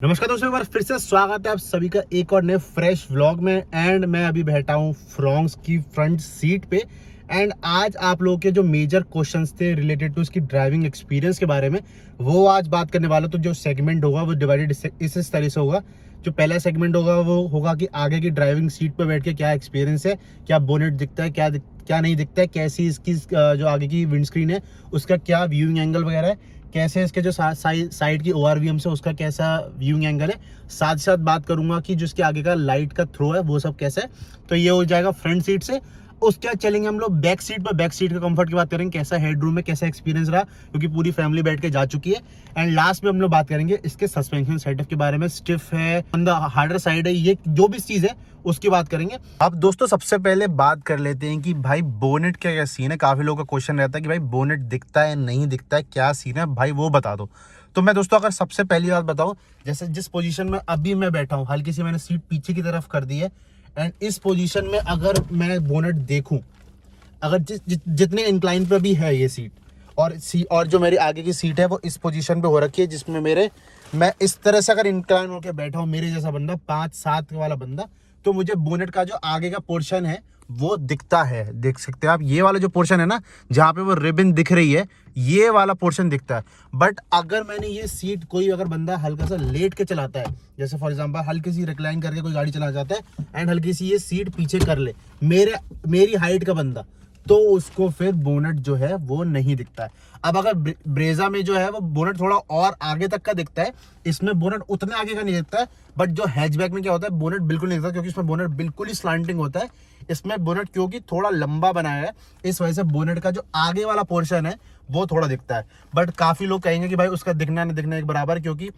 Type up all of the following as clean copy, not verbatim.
नमस्कार दोस्तों, एक बार फिर से स्वागत है आप सभी का एक और नए फ्रेश व्लॉग में। एंड मैं अभी बैठा हूँ फ्रॉन्क्स की फ्रंट सीट पे। एंड आज आप लोगों के जो मेजर क्वेश्चंस थे रिलेटेड टू इसकी ड्राइविंग एक्सपीरियंस के बारे में, वो आज बात करने वाला। तो जो सेगमेंट होगा वो डिवाइडेड इस तरह से होगा। जो पहला सेगमेंट होगा वो होगा कि आगे की ड्राइविंग सीट पे बैठ के क्या एक्सपीरियंस है, क्या बोनेट दिखता है, क्या नहीं दिखता है, कैसी इसकी जो आगे की विंडस्क्रीन है उसका क्या व्यूइंग एंगल वगैरह है, कैसे इसके जो साइड की ORVM से उसका कैसा व्यूइंग एंगल है। साथ ही साथ बात करूंगा कि जो इसके आगे का लाइट का थ्रो है वो सब कैसा है। तो ये हो जाएगा फ्रंट सीट से। उसके बाद चलेंगे हम लोग बैक सीट पर। बैक सीट के कंफर्ट की बात करेंगे, कैसा हेडरूम है, कैसा एक्सपीरियंस रहा, क्योंकि पूरी फैमिली बैठ के जा चुकी है। एंड लास्ट में हम लोग बात करेंगे इसके सस्पेंशन सेटअप के बारे में, स्टिफ है, हार्डर साइड है, ये जो भी चीज है उसकी बात करेंगे। अब दोस्तों सबसे पहले बात कर लेते हैं कि भाई बोनेट क्या क्या सीन है। काफी लोगों का क्वेश्चन रहता है कि भाई बोनेट दिखता है नहीं दिखता है, क्या सीन है भाई वो बता दो। तो मैं दोस्तों अगर सबसे पहली बात बताऊं, जैसे जिस पोजीशन में अभी मैं बैठा हूं, हल्की सी मैंने सीट पीछे की तरफ कर दी है। एंड इस पोजीशन में अगर मैं बोनेट देखूं, अगर जितने इंक्लाइन पे भी है ये सीट, और जो मेरी आगे की सीट है वो इस पोजीशन पे हो रखी है, जिसमें मैं इस तरह से अगर इंक्लाइन होकर बैठा हूँ, मेरे जैसा बंदा 5-7 वाला बंदा, तो मुझे बोनेट का जो आगे का पोर्शन है वो दिखता है। देख सकते हैं आप, ये वाला जो पोर्शन है ना, जहाँ पे वो रिबन दिख रही है, ये वाला पोर्शन दिखता है। बट अगर मैंने ये सीट, कोई अगर बंदा हल्का सा लेट के चलाता है, जैसे फॉर एग्जांपल हल्की सी रिक्लाइन करके कोई गाड़ी चला जाता है एंड हल्की सी ये सीट पीछे कर ले, मेरी हाइट का बंदा, तो उसको फिर बोनेट जो है वो नहीं दिखता है। अब अगर ब्रेजा में जो है वो बोनेट थोड़ा और आगे तक का दिखता है, इसमें बोनेट उतने आगे का नहीं दिखता है। बट जो हैचबैक में क्या होता है, बोनेट बिल्कुल नहीं दिखता, क्योंकि इसमें बोनेट बिल्कुल ही स्लांटिंग होता है। इसमें बोनेट क्योंकि थोड़ा लंबा बनाया है, इस वजह से बोनेट का जो आगे वाला पोर्शन है वो थोड़ा दिखता है। बट काफी लोग कहेंगे कि भाई उसका दिखना नहीं दिखना एक बराबर, क्योंकि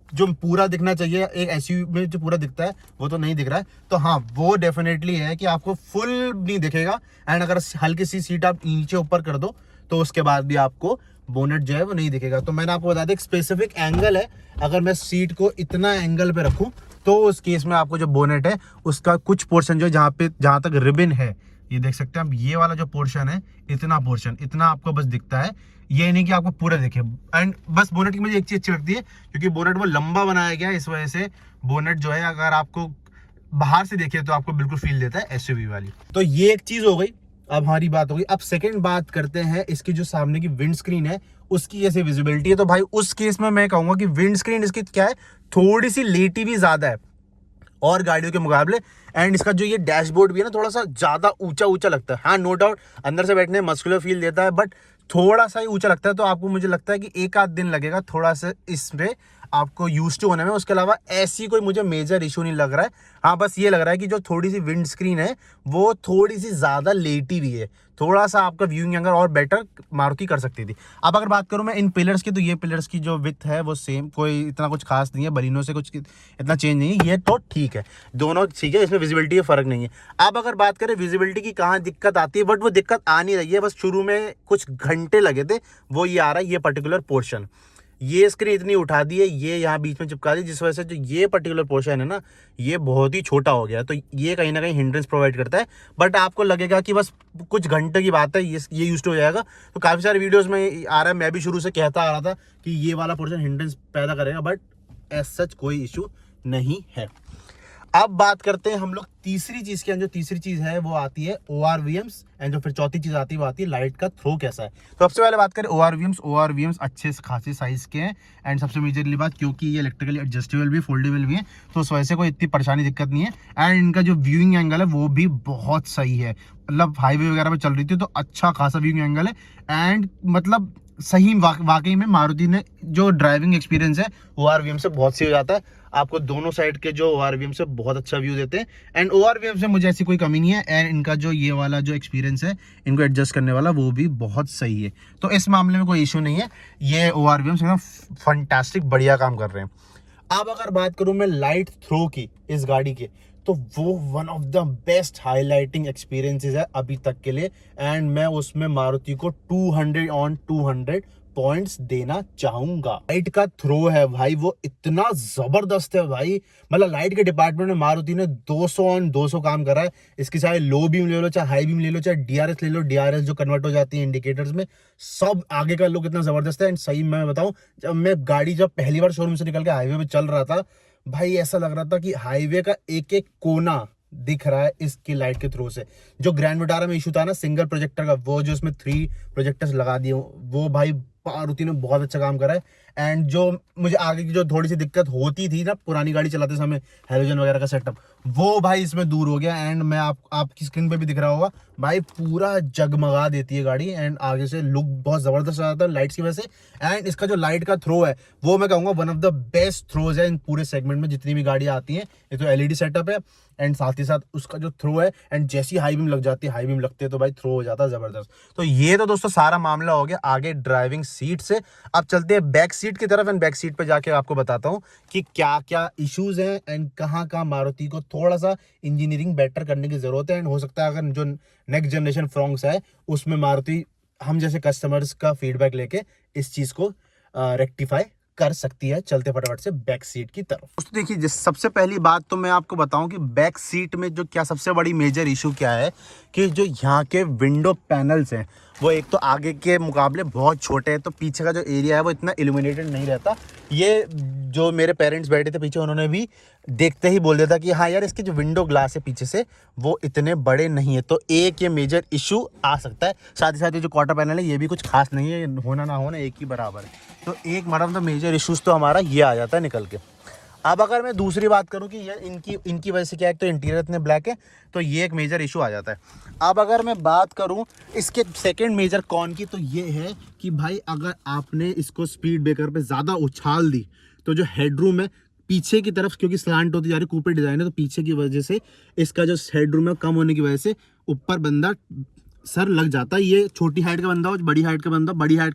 जो पूरा दिखना चाहिए एक SUV में जो पूरा दिखता है वो तो नहीं दिख रहा है। तो हाँ, वो डेफिनेटली है कि आपको फुल नहीं दिखेगा। एंड अगर हल्की सी सीट आप नीचे ऊपर कर दो तो उसके बाद भी आपको बोनेट जो है वो नहीं दिखेगा। तो मैंने आपको बता दिया एक स्पेसिफिक एंगल है, अगर मैं सीट को इतना एंगल पे रखूं तो उस केस में आपको जो बोनेट है उसका कुछ पोर्शन जो जहां तक रिबन है, ये देख सकते हैं आप, ये वाला जो पोर्शन है, इतना पोर्शन इतना आपको बस दिखता है। ये नहीं कि आपको पूरा दिखे। एंड बस बोनेट की मुझे एक चीज अच्छी लगती है, क्योंकि बोनेट वो लंबा बनाया गया है, इस वजह से बोनेट जो है अगर आपको बाहर से देखिए तो आपको बिल्कुल फील देता है SUV वाली। तो ये एक चीज हो गई। अब हमारी बात होगी, अब सेकंड बात करते हैं इसकी जो सामने की विंड स्क्रीन है उसकी कैसे विजिबिलिटी है। तो भाई उस केस में मैं कहूंगा कि विंड स्क्रीन इसकी क्या है, थोड़ी सी लेटी भी ज्यादा है और गाड़ियों के मुकाबले। एंड इसका जो ये डैशबोर्ड भी है ना, थोड़ा सा ज्यादा ऊंचा ऊंचा लगता है। हाँ, नो डाउट अंदर से बैठने में मस्कुलर फील देता है, बट थोड़ा सा ही ऊंचा लगता है। तो आपको, मुझे लगता है कि एक आध दिन लगेगा थोड़ा सा इसमें आपको यूज टू होने में। उसके अलावा ऐसी कोई मुझे मेजर इशू नहीं लग रहा है। हाँ, बस ये लग रहा है कि जो थोड़ी सी विंड स्क्रीन है वो थोड़ी सी ज्यादा लेटी हुई है, थोड़ा सा आपका व्यूइंग एंगल और बेटर मारुति कर सकती थी। अब अगर बात करूं मैं इन पिलर्स की, तो ये पिलर्स की जो विड्थ है वो सेम, कोई इतना कुछ खास नहीं है, बलिनो से कुछ इतना चेंज नहीं है, ये तो ठीक है, दोनों ठीक है, इसमें विजिबिलिटी का फर्क नहीं है। अब अगर बात करें विजिबिलिटी की कहाँ दिक्कत आती है, बट वो दिक्कत आ नहीं रही है, बस शुरू में कुछ घंटे लगे थे, वो ये आ रहा है, ये पर्टिकुलर पोर्शन, ये स्क्रीन इतनी उठा दी है, ये यहाँ बीच में चिपका दी, जिस वजह से जो ये पर्टिकुलर पोर्शन है ना, ये बहुत ही छोटा हो गया। तो ये कहीं ना कहीं हिंड्रेंस प्रोवाइड करता है। बट आपको लगेगा कि बस कुछ घंटे की बात है, ये यूज हो जाएगा। तो काफ़ी सारे वीडियोस में आ रहा है, मैं भी शुरू से कहता आ रहा था कि ये वाला पोर्शन हिंड्रेंस पैदा करेगा, बट एज सच कोई इशू नहीं है। अब बात करते हैं हम लोग तीसरी चीज की। जो तीसरी चीज है वो आती है ORVMs, एंड जो फिर चौथी चीज आती है वो आती है लाइट का थ्रो कैसा है। तो सबसे पहले बात करें ORVMs अच्छे खासे साइज के हैं। एंड सबसे मेजरली बात, क्योंकि ये इलेक्ट्रिकली एडजस्टेबल भी, फोल्डेबल भी है, तो उस वजह से कोई इतनी परेशानी दिक्कत नहीं है। एंड इनका जो व्यूइंग एंगल है वो भी बहुत सही है, मतलब हाईवे वगैरह पे चल रही थी तो अच्छा खासा व्यूइंग एंगल है। एंड मतलब सही वाकई में मारुति ने जो ड्राइविंग एक्सपीरियंस है ORVM से बहुत सही हो जाता है। आपको दोनों साइड के जो ORVM से बहुत अच्छा व्यू देते हैं। एंड ORVM से मुझे ऐसी कोई कमी नहीं है। एंड इनका जो ये वाला जो एक्सपीरियंस है इनको एडजस्ट करने वाला, वो भी बहुत सही है। तो इस मामले में कोई इशू नहीं है, ये ORVM एकदम फंटास्टिक बढ़िया काम कर रहे हैं। अब अगर बात करूं मैं लाइट थ्रो की इस गाड़ी के, तो वो one of the best highlighting experiences है अभी तक के लिए। एंड मैं उसमें मारुति को 200 on 200 पॉइंट्स देना चाहूंगा। लाइट का थ्रो है भाई वो इतना जबरदस्त है भाई, मतलब लाइट के डिपार्टमेंट में मारुति ने 200 ऑन 200 काम करा है। इसकी चाहे लो बीम ले लो, चाहे हाई बीम ले लो, चाहे डीआरएस ले लो, डीआरएस जो कन्वर्ट हो जाती है इंडिकेटर्स में, सब आगे का लुक इतना जबरदस्त है। एंड सही मैं बताऊं, जब पहली बार शोरूम से निकल के हाईवे पे चल रहा था भाई, ऐसा लग रहा था कि हाईवे का एक एक कोना दिख रहा है इसकी लाइट के थ्रू से। जो ग्रैंड विटारा में इशू था ना सिंगल प्रोजेक्टर का, वो जो इसमें 3 प्रोजेक्टर्स लगा दिए, वो भाई मारुति ने बहुत अच्छा काम करा है। एंड जो मुझे आगे की जो थोड़ी सी दिक्कत होती थी ना पुरानी गाड़ी चलाते समय, हेलोजन वगैरह का सेटअप, वो भाई इसमें दूर हो गया। एंड मैं आपकी स्क्रीन पे भी दिख रहा होगा भाई, पूरा जगमगा देती है गाड़ी। एंड आगे से लुक बहुत जबरदस्त आ जाता है लाइट्स की वजह से। एंड इसका जो लाइट का थ्रो है वो मैं कहूँगा one of the best throws है इन पूरे सेगमेंट में जितनी भी गाड़ियाँ आती हैं। ये तो एलईडी सेटअप है एंड साथ ही साथ उसका जो थ्रो है, एंड जैसी हाई बीम लग जाती है, हाई बीम लगते हैं तो भाई थ्रो हो जाता है जबरदस्त। तो ये तो दोस्तों सारा मामला हो गया आगे ड्राइविंग सीट से। अब चलते हैं बैक सीट की तरफ। एंड बैक सीट पे जाके आपको बताता हूँ कि क्या क्या इश्यूज हैं एंड कहाँ कहाँ मारुति को थोड़ा सा इंजीनियरिंग बेटर करने की जरूरत है। एंड हो सकता है अगर जो नेक्स्ट जनरेशन फ्रॉन्क्स है उसमें मारुति हम जैसे कस्टमर्स का फीडबैक लेके इस चीज को रेक्टिफाई कर सकती है। चलते फटाफट से बैक सीट की तरफ। दोस्तों देखिए, सबसे पहली बात तो मैं आपको बताऊं कि बैक सीट में जो क्या सबसे बड़ी मेजर इशू क्या है कि जो यहाँ के विंडो पैनल्स हैं वो एक तो आगे के मुकाबले बहुत छोटे हैं, तो पीछे का जो एरिया है वो इतना इल्यूमिनेटेड नहीं रहता। ये जो मेरे पेरेंट्स बैठे थे पीछे, उन्होंने भी देखते ही बोल दिया था कि हाँ यार, इसके जो विंडो ग्लास है पीछे से वो इतने बड़े नहीं है, तो एक ये मेजर इशू आ सकता है। साथ ही साथ ये जो क्वार्टर पैनल है ये भी कुछ खास नहीं है, होना ना होना एक ही बराबर है। तो एक मतलब मेजर इशूज़ तो हमारा ये आ जाता है निकल के। अब अगर मैं दूसरी बात करूं कि ये इनकी वजह से क्या है, तो इंटीरियर इतने ब्लैक है तो ये एक मेजर इशू आ जाता है। अब अगर मैं बात करूं इसके सेकंड मेजर कॉन की, तो ये है कि भाई अगर आपने इसको स्पीड ब्रेकर पे ज़्यादा उछाल दी तो जो हेडरूम है पीछे की तरफ, क्योंकि स्लांट होती जा रही कूपे डिज़ाइन है, तो पीछे की वजह से इसका जो हेडरूम है कम होने की वजह से ऊपर बंदा सर लग जाता है। ये छोटी हाइट का बंदा हो, बड़ी हाइट का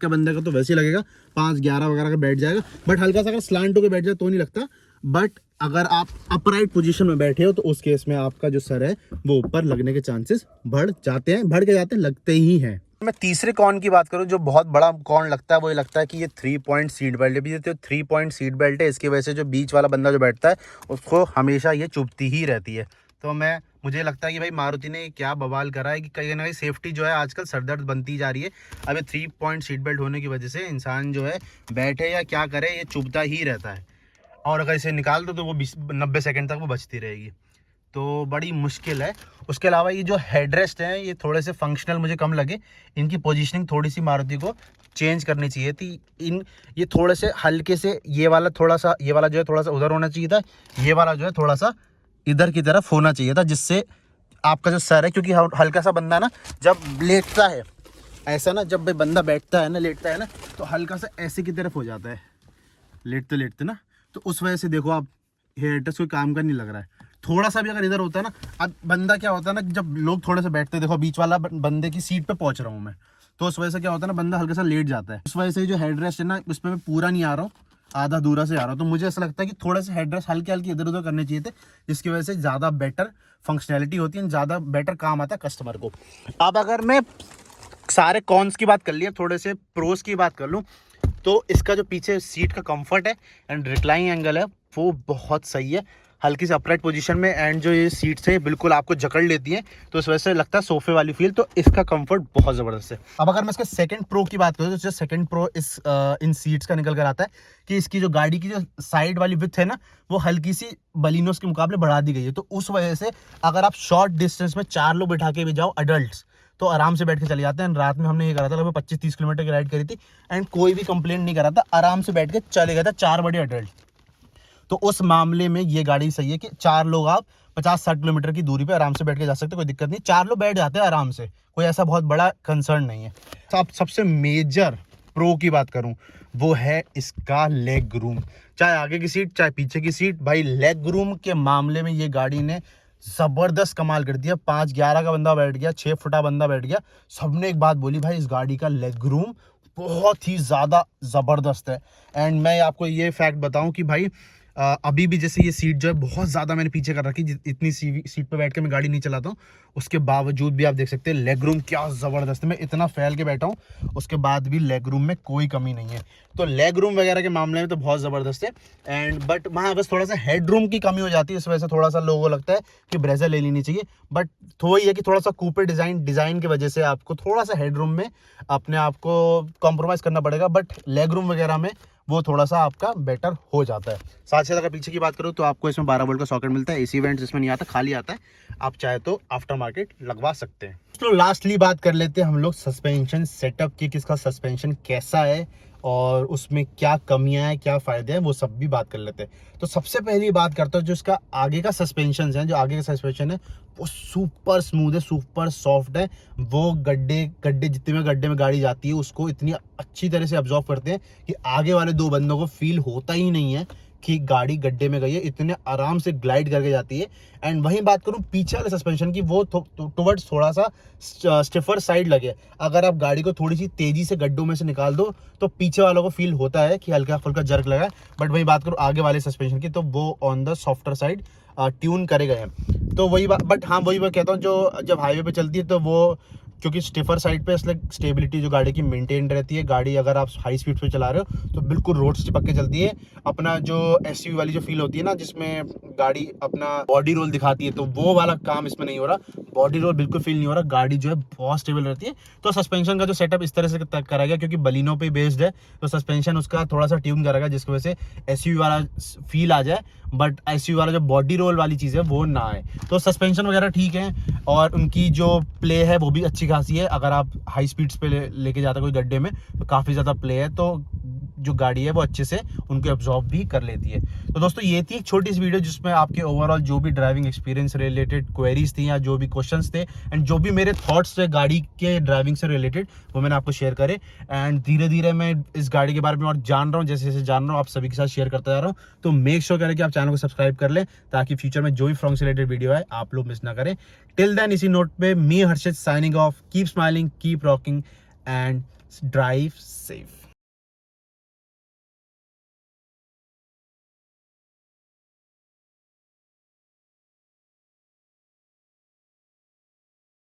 बंदे का तो वैसे ही लगेगा 5-11 वगैरह का बैठ जाएगा, बट हल्का सा अगर स्लांट होकर बैठ जाए तो नहीं लगता। बट अगर आप अपराइट पोजीशन में बैठे हो तो उस केस में आपका जो सर है वो ऊपर लगने के चांसेस बढ़ जाते हैं, लगते ही हैं। मैं तीसरे कॉन की बात करूं, जो बहुत बड़ा कॉन लगता है वो ये लगता है कि ये 3 पॉइंट सीट बेल्ट है। ये 3 पॉइंट सीट बेल्ट है, इसकी वजह से जो बीच वाला बंदा जो बैठता है उसको हमेशा ये चुभती ही रहती है। तो मुझे लगता है कि भाई मारुति ने क्या बवाल करा है कि कहीं ना कहीं सेफ्टी जो है आजकल सरदर्द बनती जा रही है। अब ये 3 पॉइंट सीट बेल्ट होने की वजह से इंसान जो है बैठे या क्या करे ये चुभता ही रहता है, और अगर इसे निकाल दो तो वो 90 सेकंड तक वो बचती रहेगी, तो बड़ी मुश्किल है। उसके अलावा ये जो हेडरेस्ट हैं ये थोड़े से फंक्शनल मुझे कम लगे, इनकी पोजीशनिंग थोड़ी सी मारुति को चेंज करनी चाहिए थी। ये थोड़े से हल्के से ये वाला जो है थोड़ा सा उधर होना चाहिए था, ये वाला जो है थोड़ा सा इधर की तरफ होना चाहिए था, जिससे आपका जो सर है, क्योंकि हल्का सा बंदा ना जब लेटता है ऐसा ना, जब बंदा बैठता है ना लेटता है ना तो हल्का सा ऐसे की तरफ हो जाता है लेटते ना, तो उस वजह से देखो आप हेडरेस्ट कोई काम का नहीं लग रहा है। थोड़ा सा भी अगर इधर होता है ना, अब बंदा क्या होता है ना, जब लोग थोड़े से बैठते हैं, देखो बीच वाला बंदे की सीट पे पहुंच रहा हूँ मैं, तो उस वजह से क्या होता है ना, बंदा हल्का सा लेट जाता है। उस वजह से जो हेडरेस्ट है ना उस पर मैं पूरा नहीं आ रहा हूँ, आधा दूरा से आ रहा हूँ। तो मुझे ऐसा लगता है कि थोड़े से हेडरेस्ट हल्के इधर उधर करने चाहिए थे, जिसकी वजह से ज़्यादा बेटर फंक्शनैलिटी होती है, ज़्यादा बेटर काम आता है कस्टमर को। अब अगर मैं सारे कॉन्स की बात कर लिया, थोड़े से प्रोस की बात कर लूँ, तो इसका जो पीछे सीट का कंफर्ट है एंड रिक्लाइन एंगल है वो बहुत सही है, हल्की से अपराइट पोजीशन में। एंड जो ये सीट्स है बिल्कुल आपको जकड़ लेती है, तो इस वजह से लगता है सोफे वाली फील, तो इसका कंफर्ट बहुत ज़बरदस्त है। अब अगर मैं इसके सेकंड प्रो की बात करूँ, तो जो सेकंड प्रो इन सीट्स का निकल कर आता है कि इसकी जो गाड़ी की जो साइड वाली विड्थ है ना वो हल्की सी बलिनोस के मुकाबले बढ़ा दी गई है, तो उस वजह से अगर आप शॉर्ट डिस्टेंस में 4 लोग बिठा के भी जाओ अडल्ट, तो आराम से बैठ के चले जाते हैं। रात में हमने ये करा था, लगभग 25-30 किलोमीटर की राइड करी थी एंड कोई भी कंप्लेंट नहीं करा था, आराम से बैठ के चले गया था 4 बड़े अडल्ट। तो उस मामले में ये गाड़ी सही है कि 4 लोग आप 50-60 किलोमीटर की दूरी पे आराम से बैठ के जा सकते, कोई दिक्कत नहीं, 4 लोग बैठ जाते हैं आराम से, कोई ऐसा बहुत बड़ा कंसर्न नहीं है। तो अब सबसे मेजर प्रो की बात करूं वो है इसका लेग रूम, चाहे आगे की सीट चाहे पीछे की सीट, भाई लेग रूम के मामले में ये गाड़ी ने जबरदस्त कमाल कर दिया। 5-11 का बंदा बैठ गया, 6 फुटा बंदा बैठ गया, सबने एक बात बोली भाई इस गाड़ी का लेग रूम बहुत ही ज़्यादा ज़बरदस्त है। एंड मैं आपको ये फैक्ट बताऊं कि भाई अभी भी जैसे ये सीट जो है बहुत ज़्यादा मैंने पीछे कर रखी, इतनी सीट पे बैठ के मैं गाड़ी नहीं चलाता हूँ, उसके बावजूद भी आप देख सकते हैं लेग रूम क्या ज़बरदस्त है। मैं इतना फैल के बैठा हूँ, उसके बाद भी लेग रूम में कोई कमी नहीं है। तो लेग रूम वगैरह के मामले में तो बहुत ज़बरदस्त है। एंड बट वहाँ बस थोड़ा सा हेड रूम की कमी हो जाती है, इस वजह से थोड़ा सा लोगों को लगता है कि ब्रेजा ले लेनी चाहिए। बट थोड़ा ये कि थोड़ा सा कूपे डिज़ाइन की वजह से आपको थोड़ा सा हेड रूम में अपने आप को कॉम्प्रोमाइज़ करना पड़ेगा, बट लेग रूम वगैरह में वो थोड़ा सा आपका बेटर हो जाता है। साथ ही साथ अगर पीछे की बात करूँ तो आपको इसमें 12 वोल्ट का सॉकेट मिलता है। एसी वेंट इसमें नहीं आता, खाली आता है, आप चाहे तो आफ्टर मार्केट लगवा सकते हैं। तो लास्टली बात कर लेते हैं हम लोग सस्पेंशन सेटअप की, किसका सस्पेंशन कैसा है और उसमें क्या कमियां हैं, क्या फायदे हैं, वो सब भी बात कर लेते हैं। तो सबसे पहली बात करता हूँ जो इसका आगे का सस्पेंशन है, जो आगे का सस्पेंशन है वो सुपर स्मूथ है, सुपर सॉफ्ट है। वो गड्ढे जितने में गड्ढे में गाड़ी जाती है उसको इतनी अच्छी तरह से अब्जॉर्व करते हैं कि आगे वाले दो बंदों को फील होता ही नहीं है कि गाड़ी गड्ढे में गई है, इतने आराम से ग्लाइड करके जाती है। एंड वहीं बात करूं पीछे वाले सस्पेंशन की, वो टुवर्ड्स थोड़ा सा स्टिफर साइड लगे। अगर आप गाड़ी को थोड़ी सी तेजी से गड्ढों में से निकाल दो तो पीछे वालों को फील होता है कि हल्का फुल्का जर्क लगा है। बट वही बात करूं आगे वाले सस्पेंशन की, तो वो on the softer side tune करे गए हैं। तो वही बात, बट हाँ वही मैं कहता हूँ, जो जब हाईवे पे चलती है तो वो क्योंकि स्टिफर साइड पे इसलिए स्टेबिलिटी जो गाड़ी की मेंटेन रहती है। गाड़ी अगर आप हाई स्पीड पे चला रहे हो तो बिल्कुल रोड से चिपक के चलती है। अपना जो एसयूवी वाली जो फील होती है ना, जिसमें गाड़ी अपना बॉडी रोल दिखाती है, तो वो वाला काम इसमें नहीं हो रहा। बॉडी रोल बिल्कुल फील नहीं हो रहा, गाड़ी जो है बहुत स्टेबल रहती है। तो सस्पेंशन का जो सेटअप इस तरह से करा गया, क्योंकि बलिनो पे बेस्ड है तो सस्पेंशन उसका थोड़ा सा ट्यून करा गया जिसकी वजह से एसयूवी वाला फील आ जाए, बट एसयूवी वाला जो बॉडी रोल वाली चीज़ है वो ना आए। तो सस्पेंशन वगैरह ठीक है और उनकी जो प्ले है वो भी अच्छी खासी है। अगर आप हाई स्पीड्स पे लेके जाते कोई गड्ढे में तो काफ़ी ज़्यादा प्ले है, तो जो गाड़ी है वो अच्छे से उनको एब्जॉर्ब भी कर लेती है। तो दोस्तों ये थी एक छोटी सी वीडियो जिसमें आपके ओवरऑल जो भी ड्राइविंग एक्सपीरियंस रिलेटेड क्वेरीज थी या जो भी क्वेश्चंस थे एंड जो भी मेरे थॉट्स थे गाड़ी के ड्राइविंग से रिलेटेड, वो मैंने आपको शेयर करे। एंड धीरे धीरे मैं इस गाड़ी के बारे में और जान रहा हूँ, जैसे जैसे जान रहा हूँ आप सभी के साथ शेयर करता जा रहा हूँ। तो मेक श्योर करें कि आप चैनल को सब्सक्राइब कर लें ताकि फ्यूचर में जो भी फ्रॉन्क से रिलेटेड वीडियो है आप लोग मिस ना करें। टिल देन इसी नोट पे me Harshit signing off, keep smiling, keep rocking and drive safe.